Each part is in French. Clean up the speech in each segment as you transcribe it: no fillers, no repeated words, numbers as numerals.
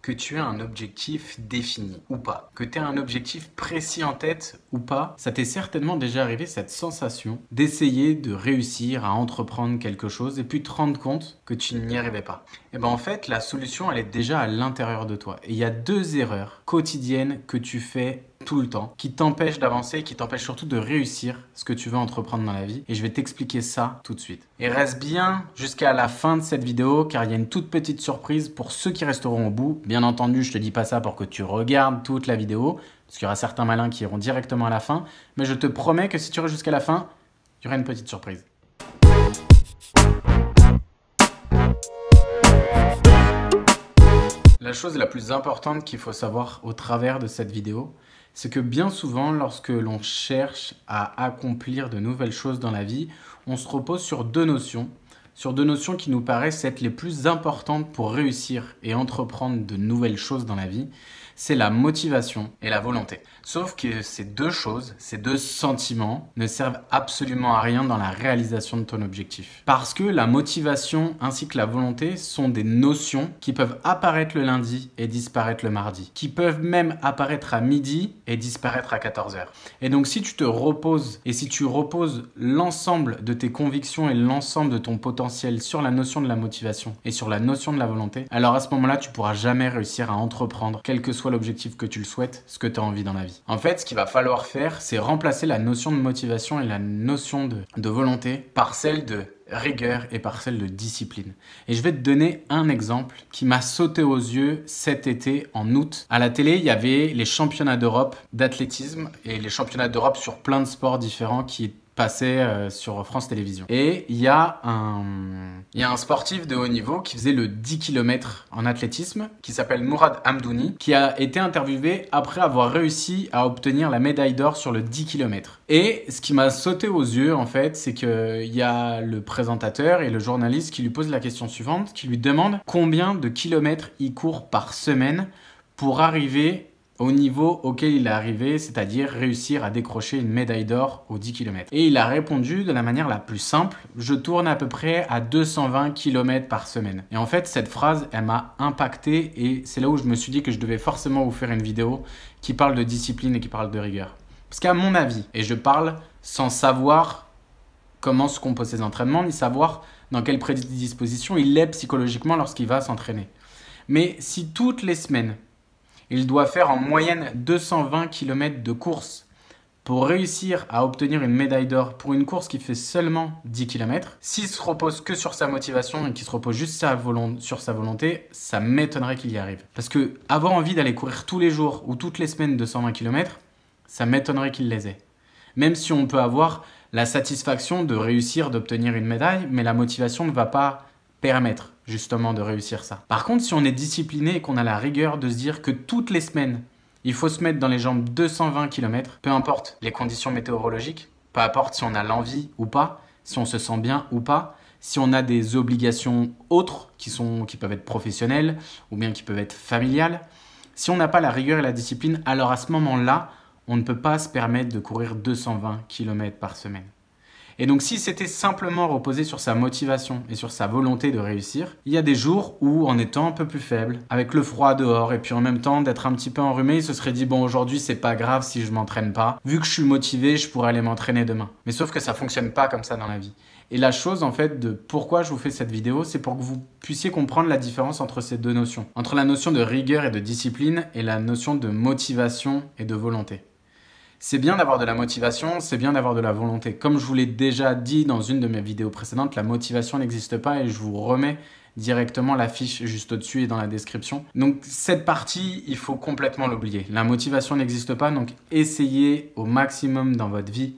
Que tu aies un objectif défini ou pas, que tu aies un objectif précis en tête ou pas, ça t'est certainement déjà arrivé cette sensation d'essayer de réussir à entreprendre quelque chose et puis te rendre compte que tu n'y arrivais pas. Et bien en fait, la solution, elle est déjà à l'intérieur de toi. Et il y a deux erreurs quotidiennes que tu fais tout le temps, qui t'empêchent d'avancer, qui t'empêchent surtout de réussir ce que tu veux entreprendre dans la vie. Et je vais t'expliquer ça tout de suite. Et reste bien jusqu'à la fin de cette vidéo, car il y a une toute petite surprise pour ceux qui resteront au bout. Bien entendu, je te dis pas ça pour que tu regardes toute la vidéo, parce qu'il y aura certains malins qui iront directement à la fin. Mais je te promets que si tu restes jusqu'à la fin, il y aura une petite surprise. La chose la plus importante qu'il faut savoir au travers de cette vidéo, c'est que bien souvent, lorsque l'on cherche à accomplir de nouvelles choses dans la vie, on se repose sur deux notions qui nous paraissent être les plus importantes pour réussir et entreprendre de nouvelles choses dans la vie. C'est la motivation et la volonté. Sauf que ces deux choses, ces deux sentiments ne servent absolument à rien dans la réalisation de ton objectif. Parce que la motivation ainsi que la volonté sont des notions qui peuvent apparaître le lundi et disparaître le mardi. Qui peuvent même apparaître à midi et disparaître à 14 h. Et donc si tu te reposes et si tu reposes l'ensemble de tes convictions et l'ensemble de ton potentiel sur la notion de la motivation et sur la notion de la volonté, alors à ce moment-là, tu pourras jamais réussir à entreprendre, quel que soit l'objectif que tu le souhaites, ce que tu as envie dans la vie. En fait, ce qu'il va falloir faire, c'est remplacer la notion de motivation et la notion de volonté par celle de rigueur et par celle de discipline. Et je vais te donner un exemple qui m'a sauté aux yeux cet été en août. À la télé, il y avait les championnats d'Europe d'athlétisme et les championnats d'Europe sur plein de sports différents qui passaient sur France Télévisions. Et il y a un sportif de haut niveau qui faisait le 10 km en athlétisme, qui s'appelle Mourad Amdouni, qui a été interviewé après avoir réussi à obtenir la médaille d'or sur le 10 km. Et ce qui m'a sauté aux yeux, en fait, c'est qu'il y a le présentateur et le journaliste qui lui posent la question suivante, qui lui demande combien de kilomètres il court par semaine pour arriver au niveau auquel il est arrivé, c'est-à-dire réussir à décrocher une médaille d'or aux 10 km. Et il a répondu de la manière la plus simple, je tourne à peu près à 220 km par semaine. Et en fait, cette phrase, elle m'a impacté et c'est là où je me suis dit que je devais forcément vous faire une vidéo qui parle de discipline et qui parle de rigueur. Parce qu'à mon avis, et je parle sans savoir comment se composent ses entraînements, ni savoir dans quelle prédisposition il est psychologiquement lorsqu'il va s'entraîner. Mais si toutes les semaines, il doit faire en moyenne 220 km de course pour réussir à obtenir une médaille d'or pour une course qui fait seulement 10 km. S'il se repose que sur sa motivation et qu'il se repose juste sur sa volonté, ça m'étonnerait qu'il y arrive. Parce que avoir envie d'aller courir tous les jours ou toutes les semaines 220 km, ça m'étonnerait qu'il les ait. Même si on peut avoir la satisfaction de réussir, d'obtenir une médaille, mais la motivation ne va pas permettre justement de réussir ça. Par contre, si on est discipliné et qu'on a la rigueur de se dire que toutes les semaines, il faut se mettre dans les jambes 220 km, peu importe les conditions météorologiques, peu importe si on a l'envie ou pas, si on se sent bien ou pas, si on a des obligations autres qui peuvent être professionnelles ou bien qui peuvent être familiales, si on n'a pas la rigueur et la discipline, alors à ce moment-là, on ne peut pas se permettre de courir 220 km par semaine. Et donc si c'était simplement reposé sur sa motivation et sur sa volonté de réussir, il y a des jours où en étant un peu plus faible, avec le froid dehors et puis en même temps d'être un petit peu enrhumé, il se serait dit bon aujourd'hui c'est pas grave si je m'entraîne pas, vu que je suis motivé je pourrais aller m'entraîner demain. Mais sauf que ça fonctionne pas comme ça dans la vie. Et la chose en fait de pourquoi je vous fais cette vidéo, c'est pour que vous puissiez comprendre la différence entre ces deux notions. Entre la notion de rigueur et de discipline et la notion de motivation et de volonté. C'est bien d'avoir de la motivation, c'est bien d'avoir de la volonté. Comme je vous l'ai déjà dit dans une de mes vidéos précédentes, la motivation n'existe pas et je vous remets directement la fiche juste au-dessus et dans la description. Donc cette partie, il faut complètement l'oublier. La motivation n'existe pas, donc essayez au maximum dans votre vie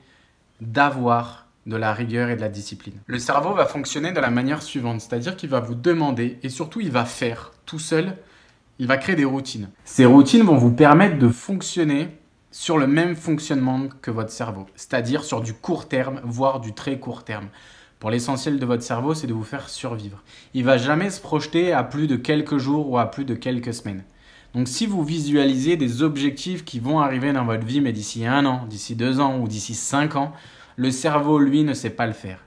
d'avoir de la rigueur et de la discipline. Le cerveau va fonctionner de la manière suivante, c'est-à-dire qu'il va vous demander et surtout il va faire tout seul, il va créer des routines. Ces routines vont vous permettre de fonctionner sur le même fonctionnement que votre cerveau, c'est-à-dire sur du court terme, voire du très court terme. Pour l'essentiel de votre cerveau, c'est de vous faire survivre. Il ne va jamais se projeter à plus de quelques jours ou à plus de quelques semaines. Donc si vous visualisez des objectifs qui vont arriver dans votre vie, mais d'ici 1 an, d'ici 2 ans ou d'ici 5 ans, le cerveau, lui, ne sait pas le faire.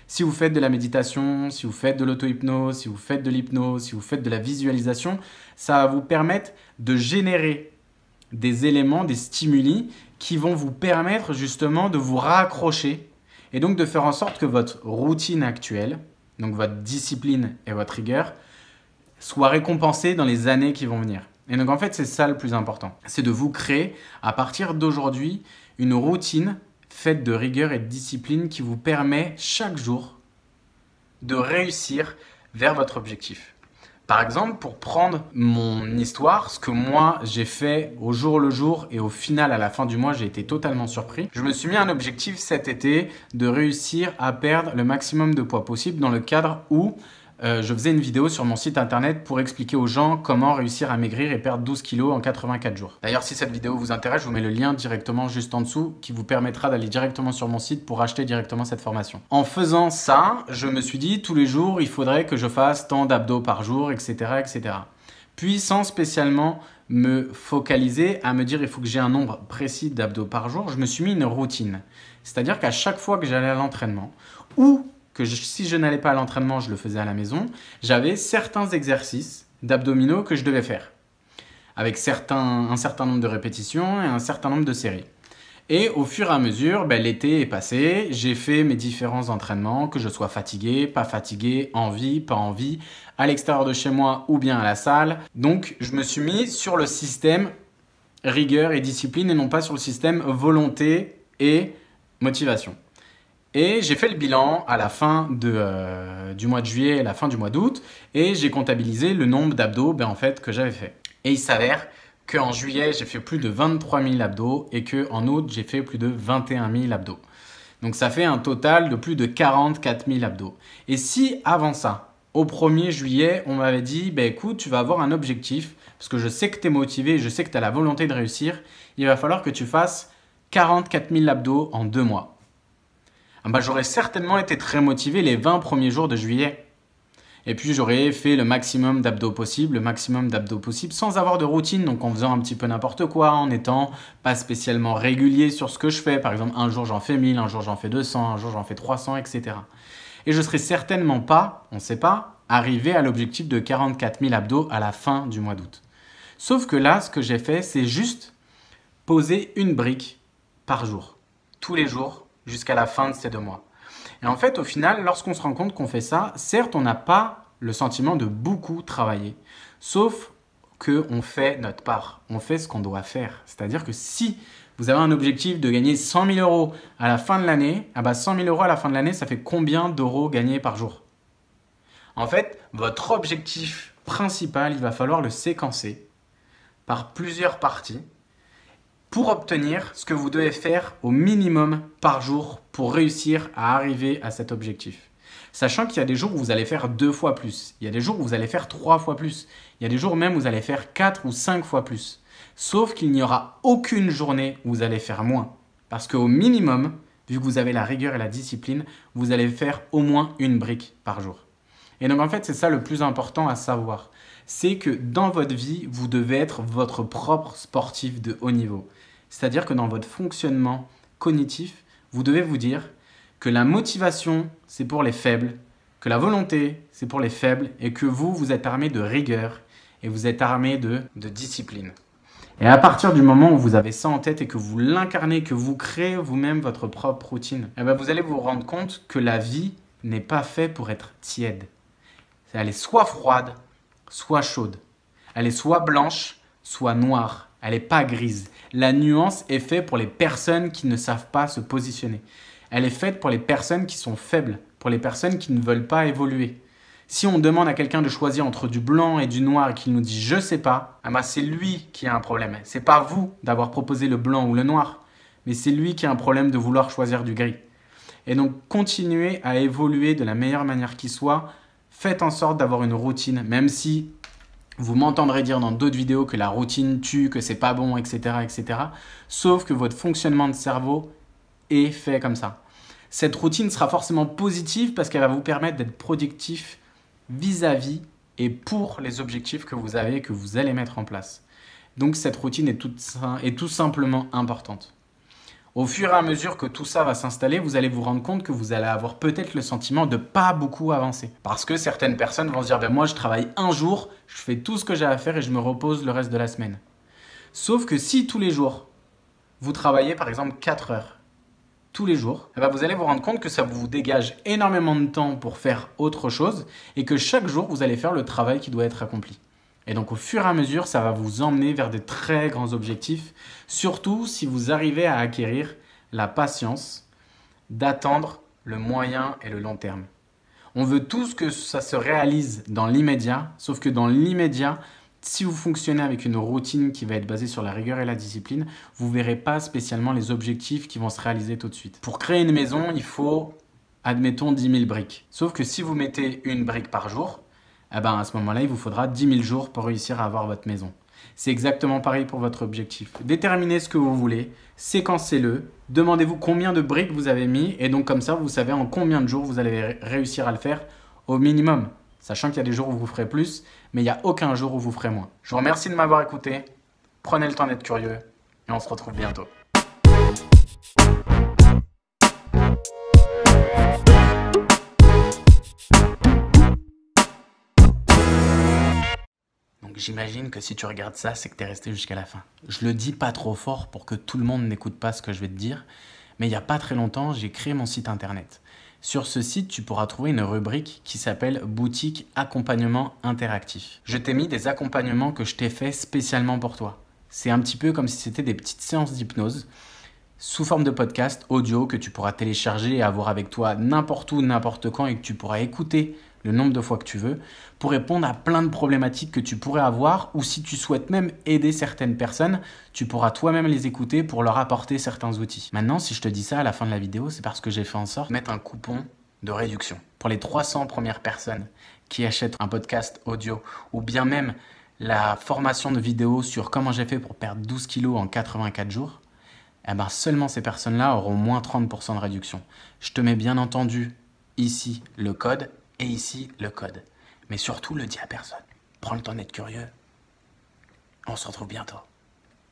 Si vous faites de la méditation, si vous faites de l'auto-hypnose, si vous faites de l'hypnose, si vous faites de la visualisation, ça va vous permettre de générer des éléments, des stimuli qui vont vous permettre justement de vous raccrocher et donc de faire en sorte que votre routine actuelle, donc votre discipline et votre rigueur, soient récompensées dans les années qui vont venir. Et donc en fait, c'est ça le plus important. C'est de vous créer à partir d'aujourd'hui une routine faite de rigueur et de discipline qui vous permet chaque jour de réussir vers votre objectif. Par exemple, pour prendre mon histoire, ce que moi j'ai fait au jour le jour et au final à la fin du mois, j'ai été totalement surpris. Je me suis mis un objectif cet été de réussir à perdre le maximum de poids possible dans le cadre où je faisais une vidéo sur mon site internet pour expliquer aux gens comment réussir à maigrir et perdre 12 kilos en 84 jours. D'ailleurs, si cette vidéo vous intéresse, je vous mets le lien directement juste en dessous qui vous permettra d'aller directement sur mon site pour acheter directement cette formation. En faisant ça, je me suis dit tous les jours, il faudrait que je fasse tant d'abdos par jour, etc., etc. Puis, sans spécialement me focaliser à me dire il faut que j'ai un nombre précis d'abdos par jour, je me suis mis une routine. C'est-à-dire qu'à chaque fois que j'allais à l'entraînement ou si je n'allais pas à l'entraînement, je le faisais à la maison, j'avais certains exercices d'abdominaux que je devais faire, avec un certain nombre de répétitions et un certain nombre de séries. Et au fur et à mesure, l'été est passé, j'ai fait mes différents entraînements, que je sois fatigué, pas fatigué, envie, pas envie, à l'extérieur de chez moi ou bien à la salle. Donc, je me suis mis sur le système rigueur et discipline et non pas sur le système volonté et motivation. Et j'ai fait le bilan à la fin du mois de juillet et à la fin du mois d'août et j'ai comptabilisé le nombre d'abdos que j'avais fait. Et il s'avère qu'en juillet, j'ai fait plus de 23 000 abdos et qu'en août, j'ai fait plus de 21 000 abdos. Donc ça fait un total de plus de 44 000 abdos. Et si avant ça, au 1er juillet, on m'avait dit écoute, tu vas avoir un objectif parce que je sais que tu es motivé, je sais que tu as la volonté de réussir, il va falloir que tu fasses 44 000 abdos en 2 mois. J'aurais certainement été très motivé les 20 premiers jours de juillet. Et puis, j'aurais fait le maximum d'abdos possible, sans avoir de routine, donc en faisant un petit peu n'importe quoi, en n'étant pas spécialement régulier sur ce que je fais. Par exemple, un jour j'en fais 1000, un jour j'en fais 200, un jour j'en fais 300, etc. Et je ne serais certainement pas, on ne sait pas, arrivé à l'objectif de 44 000 abdos à la fin du mois d'août. Sauf que là, ce que j'ai fait, c'est juste poser une brique par jour, tous les jours, jusqu'à la fin de ces 2 mois. Et en fait, au final, lorsqu'on se rend compte qu'on fait ça, certes, on n'a pas le sentiment de beaucoup travailler, sauf qu'on fait notre part, on fait ce qu'on doit faire. C'est-à-dire que si vous avez un objectif de gagner 100 000 euros à la fin de l'année, 100 000 euros à la fin de l'année, ça fait combien d'euros gagnés par jour? En fait, votre objectif principal, il va falloir le séquencer par plusieurs parties pour obtenir ce que vous devez faire au minimum par jour pour réussir à arriver à cet objectif. Sachant qu'il y a des jours où vous allez faire 2 fois plus, il y a des jours où vous allez faire 3 fois plus, il y a des jours même où vous allez faire 4 ou 5 fois plus. Sauf qu'il n'y aura aucune journée où vous allez faire moins. Parce qu'au minimum, vu que vous avez la rigueur et la discipline, vous allez faire au moins une brique par jour. Et donc en fait, c'est ça le plus important à savoir. C'est que dans votre vie, vous devez être votre propre sportif de haut niveau. C'est-à-dire que dans votre fonctionnement cognitif, vous devez vous dire que la motivation, c'est pour les faibles, que la volonté, c'est pour les faibles, et que vous êtes armé de rigueur et vous êtes armé de discipline. Et à partir du moment où vous avez ça en tête et que vous l'incarnez, que vous créez vous-même votre propre routine, vous allez vous rendre compte que la vie n'est pas faite pour être tiède. Elle est soit froide, soit chaude. Elle est soit blanche, soit noire. Elle n'est pas grise. La nuance est faite pour les personnes qui ne savent pas se positionner. Elle est faite pour les personnes qui sont faibles, pour les personnes qui ne veulent pas évoluer. Si on demande à quelqu'un de choisir entre du blanc et du noir et qu'il nous dit « je sais pas », c'est lui qui a un problème. Ce n'est pas vous d'avoir proposé le blanc ou le noir, mais c'est lui qui a un problème de vouloir choisir du gris. Et donc, continuez à évoluer de la meilleure manière qui soit. Faites en sorte d'avoir une routine, même si vous m'entendrez dire dans d'autres vidéos que la routine tue, que c'est pas bon, etc., etc. Sauf que votre fonctionnement de cerveau est fait comme ça. Cette routine sera forcément positive parce qu'elle va vous permettre d'être productif vis-à-vis et pour les objectifs que vous avez et que vous allez mettre en place. Donc cette routine est tout simplement importante. Au fur et à mesure que tout ça va s'installer, vous allez vous rendre compte que vous allez avoir peut-être le sentiment de pas beaucoup avancer. Parce que certaines personnes vont se dire, ben moi je travaille un jour, je fais tout ce que j'ai à faire et je me repose le reste de la semaine. Sauf que si tous les jours, vous travaillez par exemple 4 heures, tous les jours, eh ben vous allez vous rendre compte que ça vous dégage énormément de temps pour faire autre chose et que chaque jour, vous allez faire le travail qui doit être accompli. Et donc au fur et à mesure, ça va vous emmener vers des très grands objectifs, surtout si vous arrivez à acquérir la patience d'attendre le moyen et le long terme. On veut tous que ça se réalise dans l'immédiat, sauf que dans l'immédiat, si vous fonctionnez avec une routine qui va être basée sur la rigueur et la discipline, vous ne verrez pas spécialement les objectifs qui vont se réaliser tout de suite. Pour créer une maison, il faut, admettons, 10 000 briques. Sauf que si vous mettez une brique par jour, eh ben, à ce moment-là, il vous faudra 10 000 jours pour réussir à avoir votre maison. C'est exactement pareil pour votre objectif. Déterminez ce que vous voulez, séquencez-le, demandez-vous combien de briques vous avez mis et donc comme ça, vous savez en combien de jours vous allez réussir à le faire au minimum. Sachant qu'il y a des jours où vous ferez plus, mais il n'y a aucun jour où vous ferez moins. Je vous remercie de m'avoir écouté. Prenez le temps d'être curieux et on se retrouve bientôt. Donc j'imagine que si tu regardes ça, c'est que tu es resté jusqu'à la fin. Je le dis pas trop fort pour que tout le monde n'écoute pas ce que je vais te dire, mais il n'y a pas très longtemps, j'ai créé mon site internet. Sur ce site, tu pourras trouver une rubrique qui s'appelle « Boutique accompagnement interactif ». Je t'ai mis des accompagnements que je t'ai fait spécialement pour toi. C'est un petit peu comme si c'était des petites séances d'hypnose sous forme de podcast audio que tu pourras télécharger et avoir avec toi n'importe où, n'importe quand et que tu pourras écouter le nombre de fois que tu veux pour répondre à plein de problématiques que tu pourrais avoir ou si tu souhaites même aider certaines personnes, tu pourras toi-même les écouter pour leur apporter certains outils. Maintenant, si je te dis ça à la fin de la vidéo, c'est parce que j'ai fait en sorte de mettre un coupon de réduction pour les 300 premières personnes qui achètent un podcast audio ou bien même la formation de vidéo sur comment j'ai fait pour perdre 12 kilos en 84 jours. Eh ben seulement ces personnes-là auront moins 30% de réduction. Je te mets bien entendu ici le code et ici le code. Mais surtout, le dis à personne. Prends le temps d'être curieux. On se retrouve bientôt.